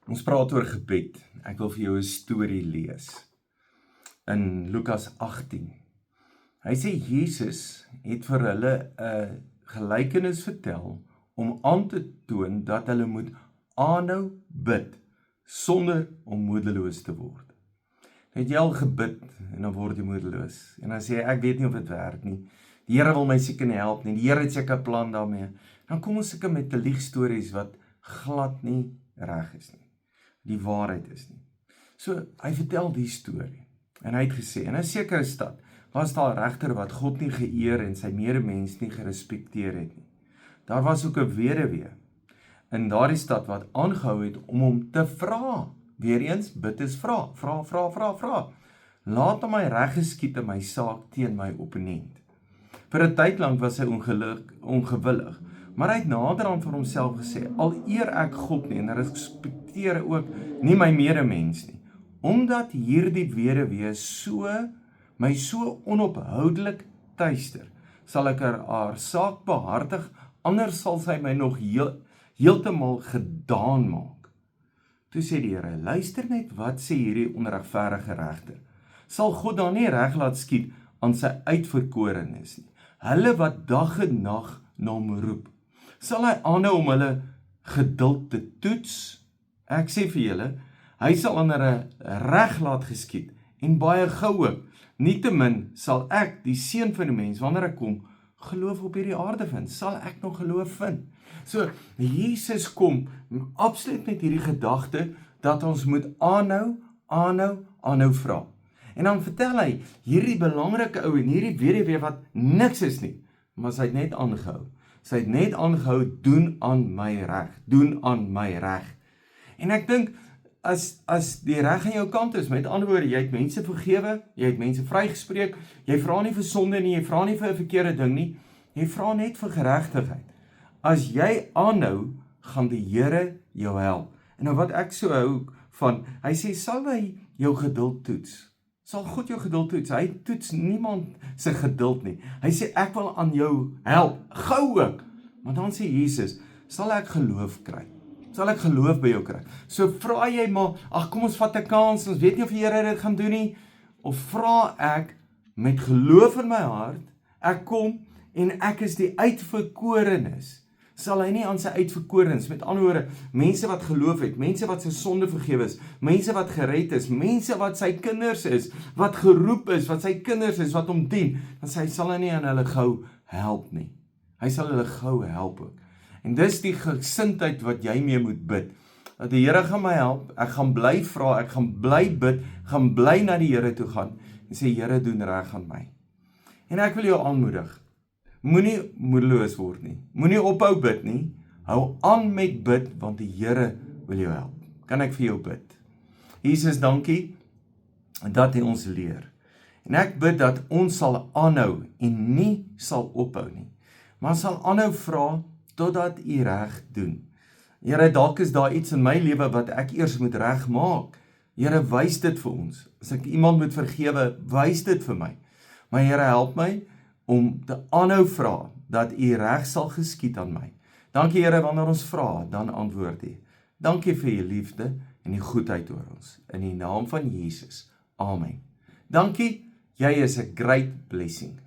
Ons praat oor gebed. Ek wil vir jou 'n storie lees. In Lukas 18. Hy sê Jesus het vir hulle 'n gelykenis vertel om aan te toon dat hulle moet aanhou bid sonder om moedeloos te word. Het jy al gebid en dan word jy moedeloos? En dan sê jy, ek weet nie of dit werk nie. Die Here wil my seker nie help nie. Die Here het seker 'n plan daarmee. Dan kom ons seker met liegstories wat glad nie reg is nie. Die waarheid is nie. So, hy vertel die storie. En hy het gesê, in 'n sekere stad was daar 'n regter wat God nie geëer en sy medemens nie gerespekteer het nie. Daar was ook 'n weduwee in daardie stad wat aangehou het om hom te vra. Weereens, bid is vra. Vra. Laat hom my reg geskied in my saak teen my opponent. Vir 'n tyd lank was hy ongewillig, maar hy het naderhand vir homself gesê, al eer ek God nie en respekteer ook nie my medemens nie, omdat hierdie weduwee my so onophoudelik tuister, sal ek haar saak behartig, anders sal sy my nog heeltemal gedaan maak. Toe sê die Here, luister net wat sê hierdie onregverdige regter. Sal God dan nie reg laat skied aan sy uitverkorenes nie, hulle wat dag en nag na hom roep? Sal hy aanhou om hulle geduld te toets? Ek sê vir julle, hy sal aan hulle reg laat geskied en baie gou ook. Nietemin sal ek, die seun van die mens, wanneer ek kom, geloof op hierdie aarde vind. Sal ek nog geloof vind? So, Jesus kom absoluut met hierdie gedagte dat ons moet aanhou vra. En dan vertel hy, hierdie belangrike ou en hierdie weduwee wat niks is nie, maar sy het net aangehou. Sy het net aangehou, doen aan my reg. En ek dink, as die reg aan jou kant is, met ander woorde, jy het mense vergewe, jy het mense vrygespreek, jy vra nie vir sonde nie, jy vra nie vir 'n verkeerde ding nie, jy vra net vir geregtigheid. As jy aanhou, gaan die Here jou help. En nou wat ek so hou van, hy sê, sal hy jou geduld toets? Sal God jou geduld toets? Hy toets niemand se geduld nie. Hy sê, ek wil aan jou help, gou ook. Maar dan sê Jesus, sal ek geloof kry? Sal ek geloof by jou kry? So vra jy maar, ag kom ons vat 'n kans, ons weet nie of die Here dit gaan doen nie, of vra ek met geloof in my hart, ek kom en ek is die uitverkorenes. Sal hy nie aan sy uitverkorenes, met ander woorde, mense wat geloof het, mense wat sy sonde vergewe is, mense wat gered is, mense wat sy kinders is, wat geroep is, wat sy kinders is, wat hom dien, dan sal hy nie aan hulle gou help nie. Hy sal hulle gou help ook. En dis die gesindheid wat jy mee moet bid. Dat die Here gaan my help, ek gaan bly vra, ek gaan bly bid, gaan bly na die Here toe gaan, en sê, Here doen reg aan my. En ek wil jou aanmoedig, moenie moedeloos word nie, moenie ophou bid nie, hou aan met bid, want die Here wil jou help. Kan ek vir jou bid? Jesus, dankie, dat hy ons leer. En ek bid dat ons sal aanhou, en nie sal ophou nie, maar sal aanhou vra, totdat u reg doen. Here, dalk is daar iets in my lewe wat ek eers moet reg maak. Here, wys dit vir ons. As ek iemand moet vergewe, wys dit vir my. Maar Here, help my om te aanhou vra, dat u reg sal geskied aan my. Dankie Here, wanneer ons vra, dan antwoord u. Dankie vir u liefde en die goedheid oor ons. In die naam van Jesus. Amen. Dankie, jy is 'n great blessing.